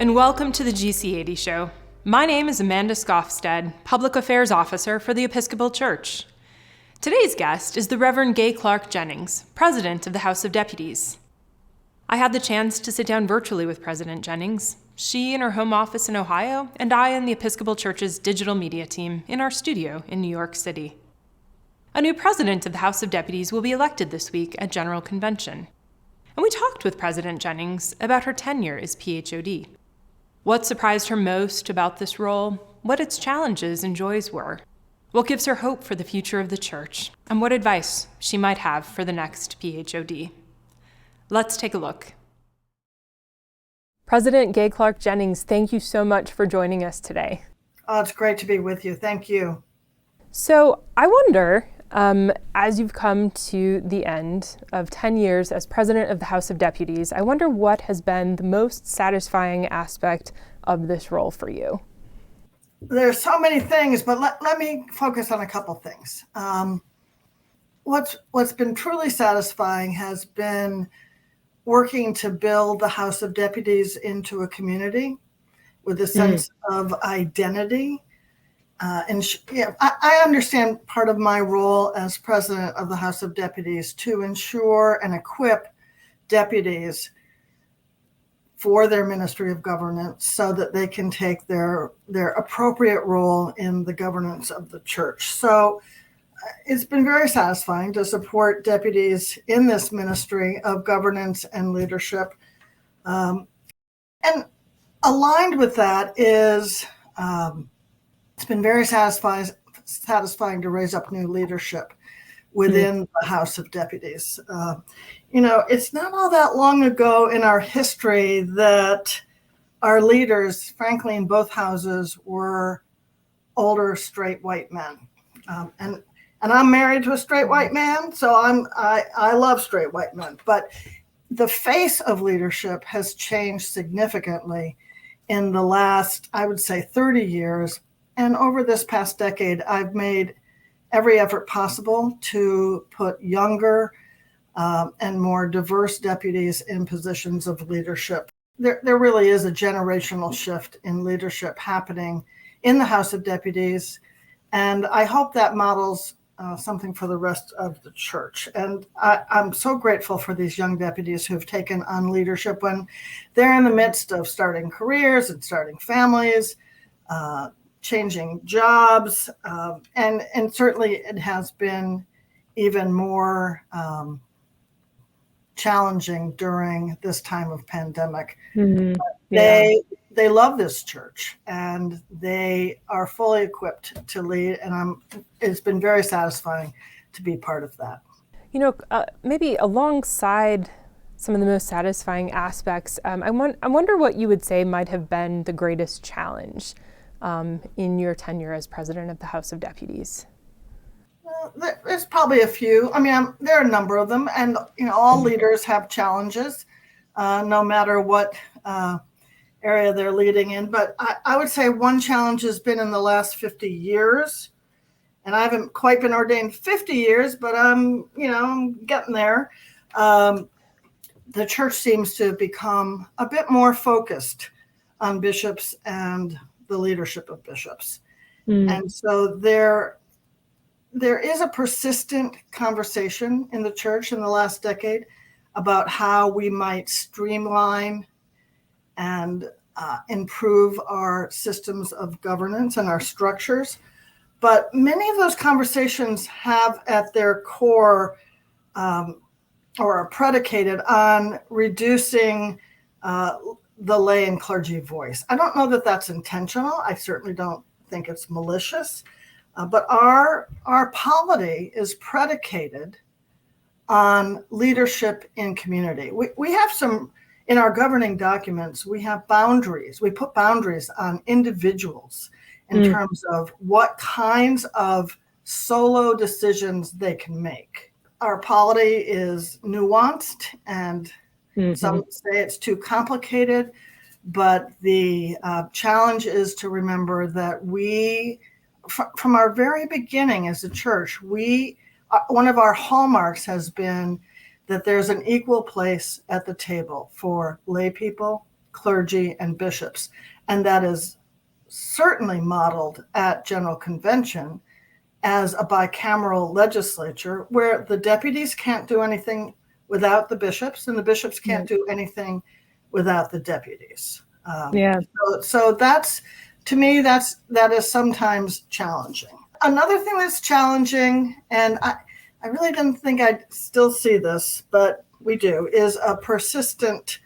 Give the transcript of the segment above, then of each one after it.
and welcome to the GC80 Show. My name is Amanda Skofstad, Public Affairs Officer for the Episcopal Church. Today's guest is the Reverend Gay Clark Jennings, President of the House of Deputies. I had the chance to sit down virtually with President Jennings, she in her home office in Ohio, and I in the Episcopal Church's digital media team in our studio in New York City. A new president of the House of Deputies will be elected this week at General Convention. And we talked with President Jennings about her tenure as PHOD. What surprised her most about this role, what its challenges and joys were, what gives her hope for the future of the church, and what advice she might have for the next PHOD. Let's take a look. President Gay Clark Jennings, thank you so much for joining us today. Oh, it's great to be with you. Thank you. So I wonder, as you've come to the end of 10 years as President of the House of Deputies, I wonder what has been the most satisfying aspect of this role for you? There's so many things, but let me focus on a couple things. What's been truly satisfying has been working to build the House of Deputies into a community with a sense of identity. I understand part of my role as president of the House of Deputies to ensure and equip deputies for their ministry of governance so that they can take their appropriate role in the governance of the church. So it's been very satisfying to support deputies in this ministry of governance and leadership. And aligned with that is it's been very satisfying to raise up new leadership within the House of Deputies. It's not all that long ago in our history that our leaders, frankly, in both houses, were older, straight white men. And I'm married to a straight white man, so I love straight white men. But the face of leadership has changed significantly in the last, I would say, 30 years. And over this past decade, I've made every effort possible to put younger and more diverse deputies in positions of leadership. There really is a generational shift in leadership happening in the House of Deputies, and I hope that models something for the rest of the church. And I'm so grateful for these young deputies who've taken on leadership when they're in the midst of starting careers and starting families, changing jobs, and certainly it has been even more challenging during this time of pandemic. Mm-hmm. They love this church and they are fully equipped to lead, and it's been very satisfying to be part of that. Maybe alongside some of the most satisfying aspects, I wonder what you would say might have been the greatest challenge in your tenure as president of the House of Deputies? There's probably a few. There are a number of them, and all leaders have challenges, no matter what area they're leading in. But I would say one challenge has been in the last 50 years, and I haven't quite been ordained 50 years, but I'm getting there. The church seems to have become a bit more focused on bishops and the leadership of bishops. And so there is a persistent conversation in the church in the last decade about how we might streamline and improve our systems of governance and our structures. But many of those conversations have at their core or are predicated on reducing the lay and clergy voice. I don't know that that's intentional. I certainly don't think it's malicious. But our polity is predicated on leadership in community. We have some, in our governing documents, we have boundaries. We put boundaries on individuals in terms of what kinds of solo decisions they can make. Our polity is nuanced, and some say it's too complicated, but the challenge is to remember that we, from our very beginning as a church, one of our hallmarks has been that there's an equal place at the table for lay people, clergy, and bishops. And that is certainly modeled at General Convention as a bicameral legislature where the deputies can't do anything without the bishops and the bishops can't do anything without the deputies. So that's, to me, that is sometimes challenging. Another thing that's challenging, and I really didn't think I'd still see this, but we do, is a persistent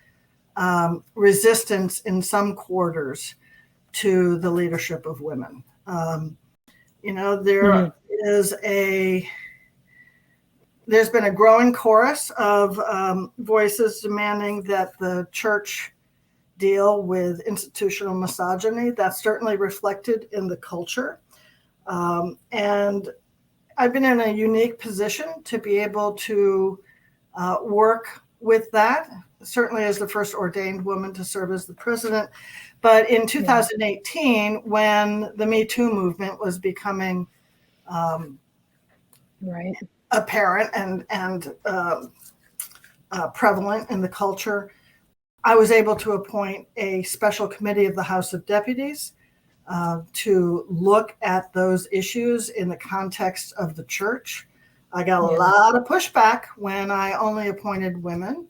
resistance in some quarters to the leadership of women. There's been a growing chorus of voices demanding that the church deal with institutional misogyny. That's certainly reflected in the culture. And I've been in a unique position to be able to work with that, certainly as the first ordained woman to serve as the president. But in 2018, when the Me Too movement was becoming apparent and prevalent in the culture, I was able to appoint a special committee of the House of Deputies to look at those issues in the context of the church. I got a lot of pushback when I only appointed women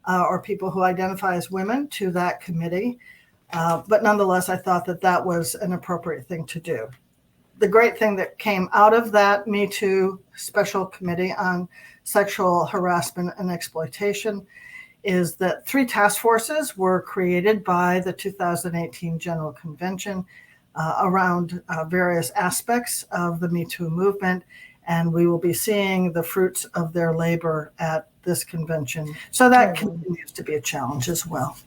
or people who identify as women to that committee. But nonetheless, I thought that was an appropriate thing to do. The great thing that came out of that Me Too special committee on sexual harassment and exploitation is that 3 task forces were created by the 2018 General Convention around various aspects of the Me Too movement. And we will be seeing the fruits of their labor at this convention. So that continues to be a challenge as well.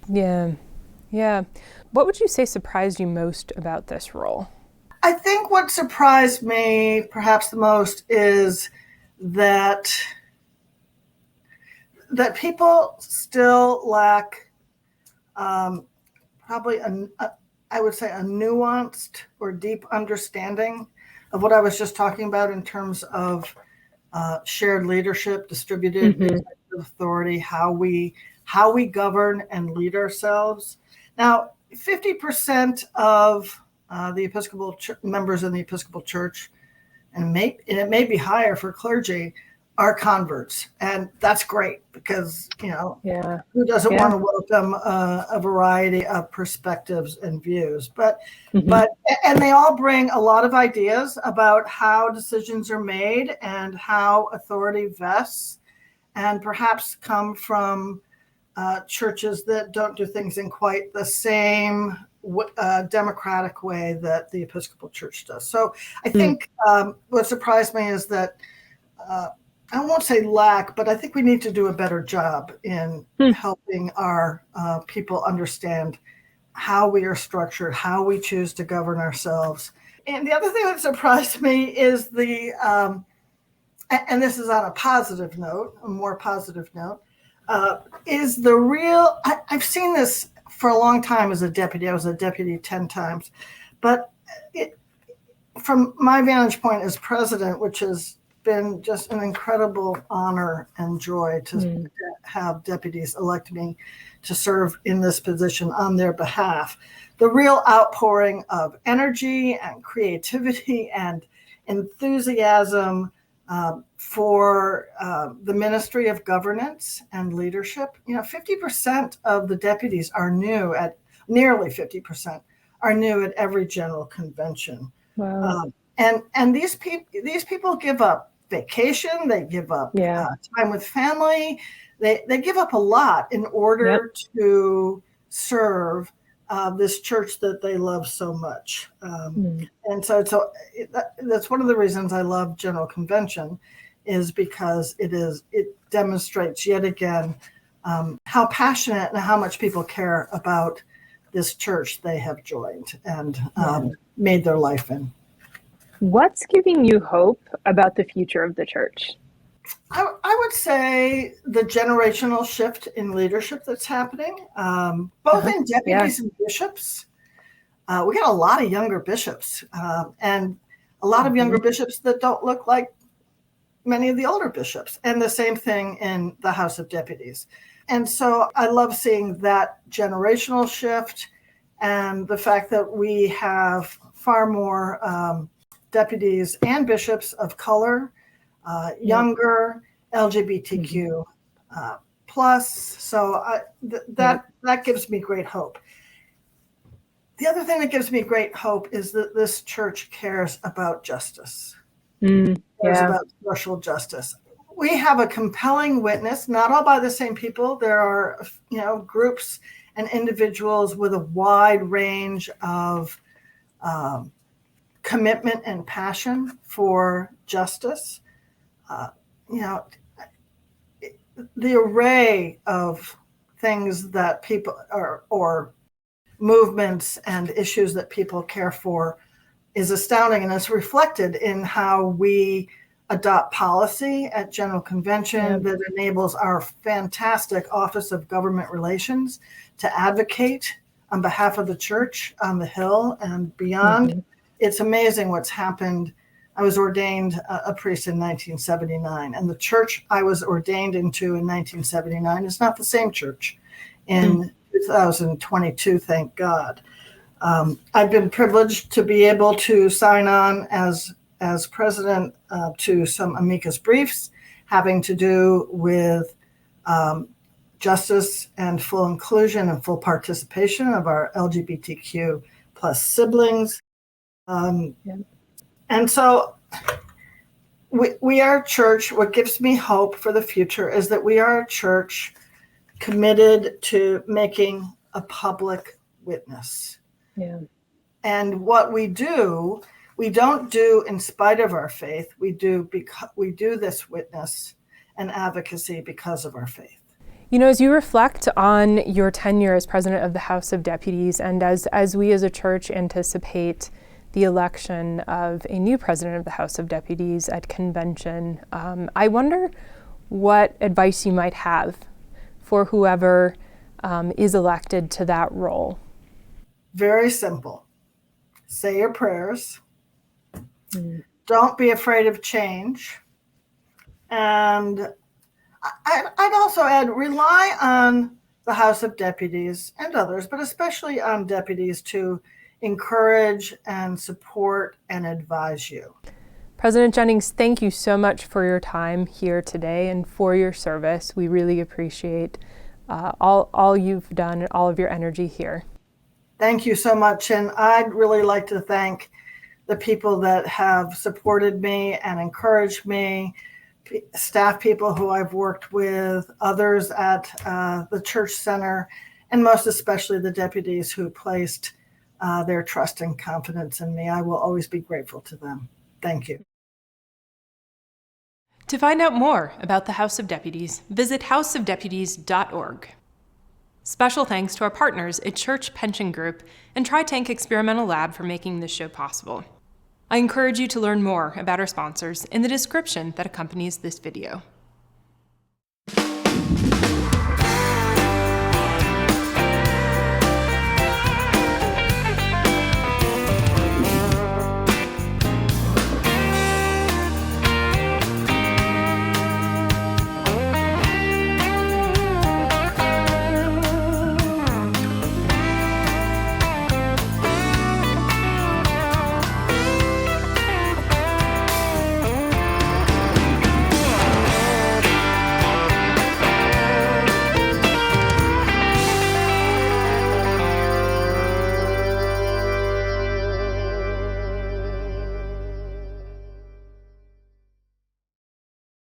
Yeah. What would you say surprised you most about this role? I think what surprised me perhaps the most is that people still lack probably I would say a nuanced or deep understanding of what I was just talking about in terms of shared leadership, distributed executive authority, how we govern and lead ourselves. Now, 50% of the Episcopal members in the Episcopal Church, and it may be higher for clergy, are converts, and that's great because who doesn't want to welcome a variety of perspectives and views? But they all bring a lot of ideas about how decisions are made and how authority vests, and perhaps come from churches that don't do things in quite the same democratic way that the Episcopal Church does. So I think what surprised me is that I won't say lack, but I think we need to do a better job in helping our people understand how we are structured, how we choose to govern ourselves. And the other thing that surprised me is and this is on a positive note, a more positive note, is the real, I've seen this for a long time as a deputy. I was a deputy 10 times. But from my vantage point as president, which has been just an incredible honor and joy to have deputies elect me to serve in this position on their behalf. The real outpouring of energy and creativity and enthusiasm for the ministry of governance and leadership. 50% of the deputies are new nearly 50% are new at every general convention. Wow. And these people give up vacation, they give up time with family, they give up a lot in order to serve this church that they love so much. And so that's one of the reasons I love General Convention, is because it demonstrates yet again how passionate and how much people care about this church they have joined and made their life in. What's giving you hope about the future of the church? I would say the generational shift in leadership that's happening, both in deputies and bishops. We got a lot of younger bishops and a lot of younger bishops that don't look like many of the older bishops, and the same thing in the House of Deputies. And so I love seeing that generational shift and the fact that we have far more deputies and bishops of color, younger, LGBTQ plus. So that gives me great hope. The other thing that gives me great hope is that this church cares about justice. Cares about social justice. We have a compelling witness, not all by the same people. There are, groups and individuals with a wide range of commitment and passion for justice. The array of things that people or movements and issues that people care for is astounding, and it's reflected in how we adopt policy at General Convention that enables our fantastic Office of Government Relations to advocate on behalf of the church on the Hill and beyond. It's amazing what's happened. I was ordained a priest in 1979, and the church I was ordained into in 1979 is not the same church in 2022, thank God. I've been privileged to be able to sign on as president to some amicus briefs having to do with justice and full inclusion and full participation of our LGBTQ plus siblings. And so we are a church. What gives me hope for the future is that we are a church committed to making a public witness. And what we don't do in spite of our faith. We do this witness and advocacy because of our faith. As you reflect on your tenure as president of the House of Deputies, and as we as a church anticipate the election of a new president of the House of Deputies at convention, I wonder what advice you might have for whoever is elected to that role. Very simple. Say your prayers. Don't be afraid of change. And I'd also add, rely on the House of Deputies and others, but especially on deputies to encourage and support and advise you. President Jennings, thank you so much for your time here today and for your service. We really appreciate all you've done and all of your energy here. Thank you so much. And I'd really like to thank the people that have supported me and encouraged me, staff people who I've worked with, others at the church center, and most especially the deputies who placed their trust and confidence in me. I will always be grateful to them. Thank you. To find out more about the House of Deputies, visit houseofdeputies.org. Special thanks to our partners at Church Pension Group and TriTank Experimental Lab for making this show possible. I encourage you to learn more about our sponsors in the description that accompanies this video.